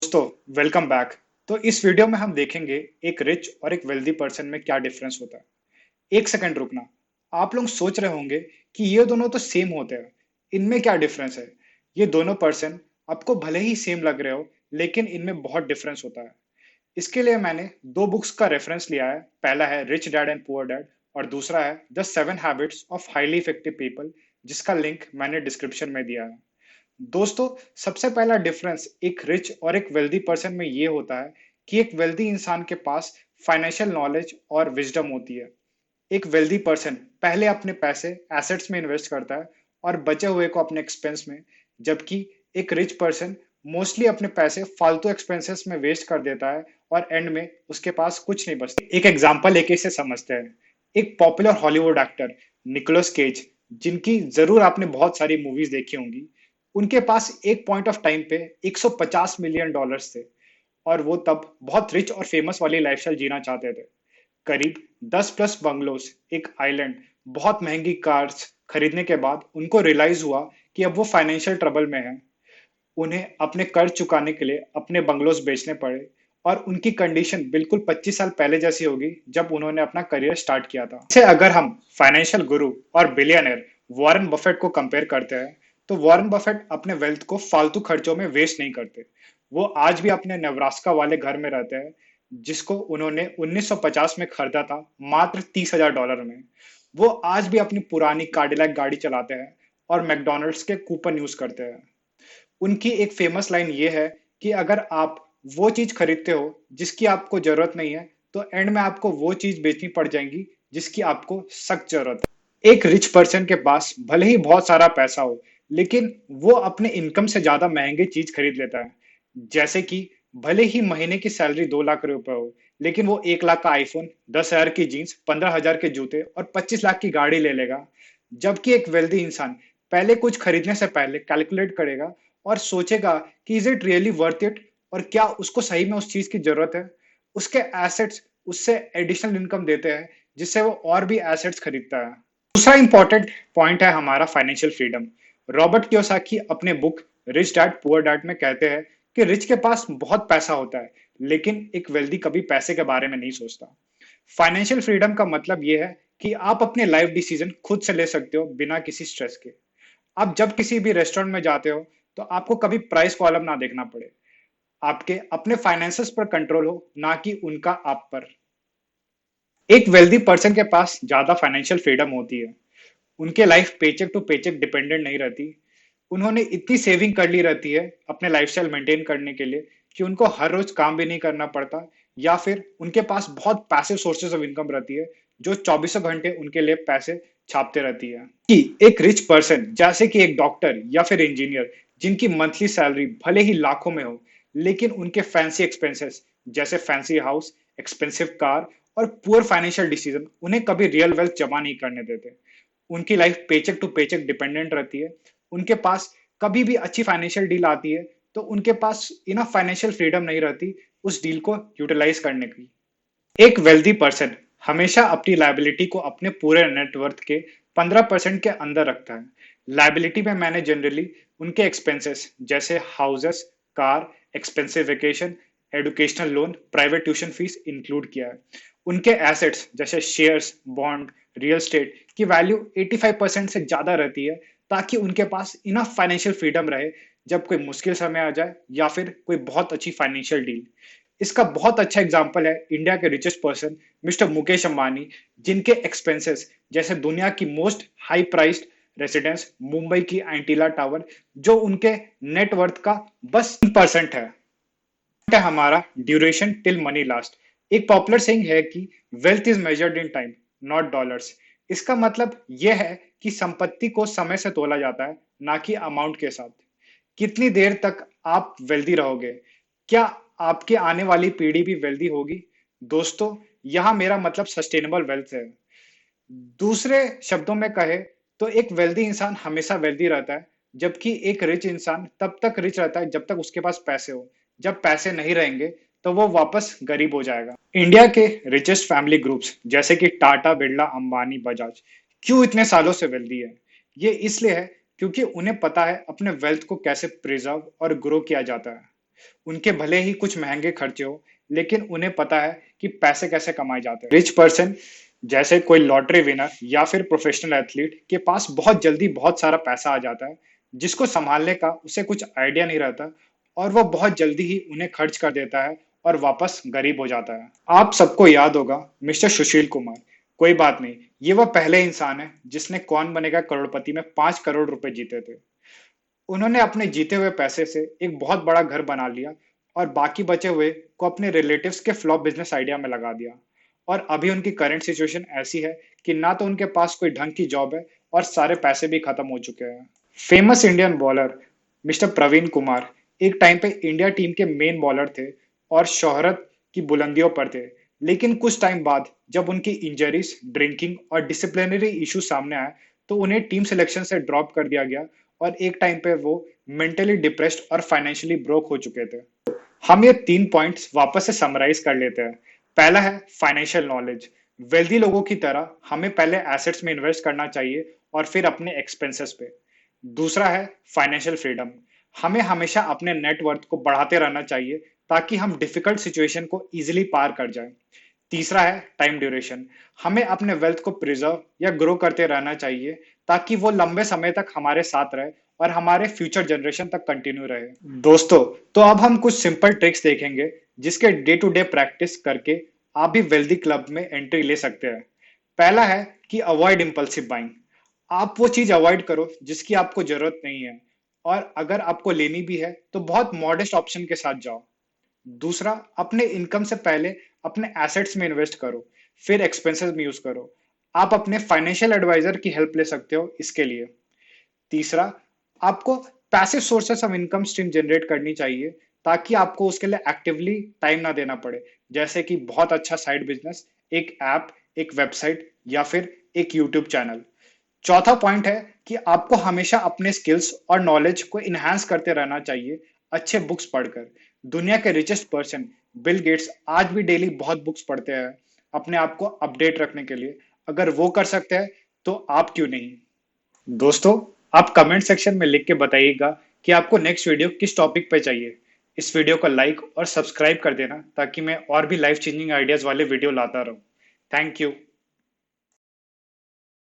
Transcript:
दोस्तों, welcome back. तो इस वीडियो में हम देखेंगे एक रिच और एक वेल्दी पर्सन में क्या डिफरेंस होता है। एक सेकंड रुकना। आप लोग सोच रहे होंगे कि ये दोनों तो सेम होते हैं, इनमें क्या डिफरेंस है। ये दोनों पर्सन आपको भले ही सेम लग रहे हो, लेकिन इनमें बहुत डिफरेंस होता है। इसके लिए मैंने दो बुक्स का रेफरेंस लिया है। पहला है rich dad and poor dad और दूसरा है the 7 habits of highly effective people, जिसका लिंक मैंने डिस्क्रिप्शन में दिया है। दोस्तों, सबसे पहला डिफरेंस एक रिच और एक वेल्दी पर्सन में ये होता है कि एक वेल्दी इंसान के पास फाइनेंशियल नॉलेज और विजडम होती है। एक वेल्दी पर्सन पहले अपने पैसे एसेट्स में इन्वेस्ट करता है और बचे हुए को अपने एक्सपेंस में, जबकि एक रिच पर्सन मोस्टली अपने पैसे फालतू एक्सपेंसेस में वेस्ट कर देता है और एंड में उसके पास कुछ नहीं बचता। एक एग्जांपल लेके इसे समझते हैं। एक popular Hollywood actor Nicolas Cage, जिनकी जरूर आपने बहुत सारी मूवीज देखी होंगी, उनके पास एक पॉइंट ऑफ टाइम पे 150 मिलियन डॉलर्स थे और वो तब बहुत रिच और फेमस वाली लाइफस्टाइल जीना चाहते थे। करीब 10 प्लस बंगलोस, एक आइलैंड, बहुत महंगी कार्स खरीदने के बाद उनको रियलाइज हुआ कि अब वो फाइनेंशियल ट्रबल में है। उन्हें अपने कर्ज चुकाने के लिए अपने बंगलोस बेचने पड़े और उनकी कंडीशन बिल्कुल 25 साल पहले जैसी होगी जब उन्होंने अपना करियर स्टार्ट किया था। इसे अगर हम फाइनेंशियल गुरु और बिलियनर वॉरेन बफेट को कंपेयर करते हैं, तो वॉरेन बफेट अपने वेल्थ को फालतू खर्चों में वेस्ट नहीं करते। वो आज भी अपने नेब्रास्का वाले घर में रहते हैं, जिसको उन्होंने 1950 में खरीदा था मात्र $30,000 में। वो आज भी अपनी पुरानी कार्डिलैक गाड़ी चलाते हैं और मैकडोनल्ड्स के कूपन यूज करते हैं। उनकी एक फेमस लाइन ये है कि अगर आप वो चीज खरीदते हो जिसकी आपको जरूरत नहीं है, तो एंड में आपको वो चीज बेचनी पड़ जाएगी जिसकी आपको सख्त जरूरत है। एक रिच पर्सन के पास भले ही बहुत सारा पैसा हो, लेकिन वो अपने इनकम से ज्यादा महंगी चीज खरीद लेता है। जैसे कि भले ही महीने की सैलरी 2 लाख रुपए हो, लेकिन वो 1 लाख का आईफोन, 10,000 की जीन्स, 15,000 के जूते और 25 लाख की गाड़ी ले लेगा। जबकि एक वेल्दी इंसान पहले कुछ खरीदने से पहले कैलकुलेट करेगा और सोचेगा कि is it really worth it, और क्या उसको सही में उस चीज की जरूरत है। उसके एसेट्स उससे एडिशनल इनकम देते हैं, जिससे वो और भी एसेट्स खरीदता है। दूसरा इंपॉर्टेंट पॉइंट है हमारा फाइनेंशियल फ्रीडम। रॉबर्ट कियोसाकी अपने book rich dad poor dad में कहते हैं कि रिच के पास बहुत पैसा होता है, लेकिन एक वेल्दी कभी पैसे के बारे में नहीं सोचता। फाइनेंशियल फ्रीडम का मतलब यह है कि आप अपने लाइफ डिसीजन खुद से ले सकते हो बिना किसी स्ट्रेस के। आप जब किसी भी रेस्टोरेंट में जाते हो, तो आपको कभी प्राइस कॉलम ना देखना पड़े। आपके अपने फाइनेंसेस पर कंट्रोल हो, ना कि उनका आप पर। एक वेल्दी पर्सन के पास ज्यादा फाइनेंशियल फ्रीडम होती है। उनके life paycheck to paycheck dependent नहीं रहती। उन्होंने इतनी सेविंग कर ली रहती है अपने लाइफस्टाइल मेंटेन करने के लिए कि उनको हर रोज काम भी नहीं करना पड़ता, या फिर उनके पास बहुत पैसिव सोर्सेज ऑफ इनकम रहती है जो चौबीसों घंटे उनके लिए पैसे छापते रहती है। कि एक रिच पर्सन जैसे कि एक डॉक्टर या फिर इंजीनियर, जिनकी मंथली सैलरी भले ही लाखों में हो, लेकिन उनके फैंसी एक्सपेंसेस जैसे फैंसी हाउस, एक्सपेंसिव कार और पुअर फाइनेंशियल डिसीजन उन्हें कभी रियल वेल्थ जमा नहीं करने देते। उनकी life paycheck to paycheck dependent रहती है। उनके पास कभी भी अच्छी फाइनेंशियल डील आती है, तो उनके पास इनफ फाइनेंशियल फ्रीडम नहीं रहती उस डील को यूटिलाइज करने की। एक वेल्दी पर्सन हमेशा अपनी लायबिलिटी को अपने पूरे नेटवर्थ के 15% के अंदर रखता है। लायबिलिटी में मैंने जनरली उनके एक्सपेंसेस जैसे houses, car, expensive vacation, educational loan, private tuition fees include किया है। उनके एसेट्स जैसे शेयर्स, बॉन्ड, रियल स्टेट की वैल्यू 85% से ज्यादा रहती है, ताकि उनके पास इनफ फाइनेंशियल फ्रीडम रहे जब कोई मुश्किल समय आ जाए या फिर कोई बहुत अच्छी फाइनेंशियल डील। इसका बहुत अच्छा एग्जांपल है इंडिया के richest person mister Mukesh Ambani, जिनके एक्सपेंसेस जैसे दुनिया की most high priced residence Mumbai की एंटीला टावर, जो उनके नेटवर्थ का बस 3% है हमारा ड्यूरेशन टिल मनी लास्ट। एक पॉपुलर सेइंग है कि wealth is measured in time, not dollars. इसका मतलब यह है कि संपत्ति को समय से तोला जाता है, ना कि अमाउंट के साथ। कितनी देर तक आप वेल्दी रहोगे, क्या आपके आने वाली पीढ़ी भी वेल्दी होगी? दोस्तों, यहां मेरा मतलब सस्टेनेबल वेल्थ है। दूसरे शब्दों में कहे तो एक वेल्दी इंसान हमेशा वेल्दी रहता है, जबकि एक रिच इंसान तब तक रिच रहता है जब तक उसके पास पैसे हो। जब पैसे नहीं रहेंगे, तो वो वापस गरीब हो जाएगा। इंडिया के रिचेस्ट फैमिली ग्रुप्स जैसे कि टाटा, बिरला, अंबानी, बजाज क्यों इतने सालों से वेल्दी है? ये इसलिए है क्योंकि उन्हें पता है अपने वेल्थ को कैसे प्रिजर्व और ग्रो किया जाता है। उनके भले ही कुछ महंगे खर्चे हो, लेकिन उन्हें पता है कि पैसे कैसे कमाए जाते हैं। रिच पर्सन जैसे कोई लॉटरी विनर या फिर प्रोफेशनल एथलीट के पास बहुत जल्दी बहुत सारा पैसा आ जाता है, जिसको संभालने का उसे कुछ आइडिया नहीं रहता और वो बहुत जल्दी ही उन्हें खर्च कर देता है और वापस गरीब हो जाता है। आप सबको याद होगा मिस्टर सुशील कुमार। कोई बात नहीं, ये वह पहले इंसान है जिसने कौन बनेगा करोड़पति में 5 करोड़ रुपए जीते थे। उन्होंने अपने जीते हुए पैसे से एक बहुत बड़ा घर बना लिया और बाकी बचे हुए को अपने रिलेटिव्स के फ्लॉप बिजनेस आइडिया में लगा दिया। और अभी उनकी करंट सिचुएशन ऐसी है कि ना तो उनके पास कोई ढंग की जॉब है और सारे पैसे भी खत्म हो चुके हैं। Famous Indian bowler mister Praveen Kumar एक टाइम पे इंडिया टीम के मेन बॉलर थे और शोहरत की बुलंदियों पर थे। लेकिन कुछ टाइम बाद जब उनकी इंजरीज, ड्रिंकिंग और डिसिप्लिनरी इशू सामने आए तो उन्हें टीम सिलेक्शन से ड्रॉप कर दिया गया और एक टाइम पे वो मेंटली डिप्रेस्ड और फाइनेंशियली ब्रोक हो चुके थे। हम ये 3 पॉइंट्स वापस से समराइज कर लेते हैं। पहला है फाइनेंशियल नॉलेज। वेल्दी लोगों की तरह हमें पहले एसेट्स में इन्वेस्ट करना चाहिए और फिर अपने एक्सपेंसेस पे। दूसरा है फाइनेंशियल फ्रीडम। हमें हमेशा अपने नेटवर्थ को बढ़ाते रहना चाहिए ताकि हम डिफिकल्ट सिचुएशन को इजीली पार कर जाएं। तीसरा है टाइम ड्यूरेशन। हमें अपने वेल्थ को प्रिजर्व या ग्रो करते रहना चाहिए ताकि वो लंबे समय तक हमारे साथ रहे और हमारे फ्यूचर जनरेशन तक कंटिन्यू रहे। दोस्तों, तो अब हम कुछ सिंपल ट्रिक्स देखेंगे जिसके डे टू डे प्रैक्टिस करके आप भी वेल्दी क्लब में एंट्री ले सकते हैं। पहला है कि अवॉइड इम्पल्सिव बाइंग। आप वो चीज अवॉइड करो जिसकी आपको जरूरत नहीं है और अगर आपको लेनी भी है तो बहुत मॉडेस्ट ऑप्शन के साथ जाओ। दूसरा, अपने इनकम से पहले अपने एसेट्स में इन्वेस्ट करो, फिर एक्सपेंसेस में यूज करो। आप अपने फाइनेंशियल एडवाइजर की हेल्प ले सकते हो इसके लिए। तीसरा, आपको passive sources of income stream generate करनी चाहिए ताकि आपको उसके लिए एक्टिवली टाइम ना देना पड़े, जैसे कि बहुत अच्छा साइड बिजनेस, एक ऐप, एक वेबसाइट या फिर एक यूट्यूब चैनल। चौथा पॉइंट है कि आपको हमेशा अपने स्किल्स और नॉलेज को इनहांस करते रहना चाहिए, अच्छे बुक्स पढ़कर। दुनिया के रिचेस्ट पर्सन बिल गेट्स आज भी डेली बहुत बुक्स पढ़ते हैं अपने आप को अपडेट रखने के लिए। अगर वो कर सकते हैं तो आप क्यों नहीं। दोस्तों, आप कमेंट सेक्शन में लिख के बताइएगा कि आपको नेक्स्ट वीडियो किस टॉपिक पे चाहिए। इस वीडियो को लाइक और सब्सक्राइब कर देना ताकि मैं और भी लाइफ चेंजिंग आइडियाज वाले वीडियो लाता रहूं। Thank you.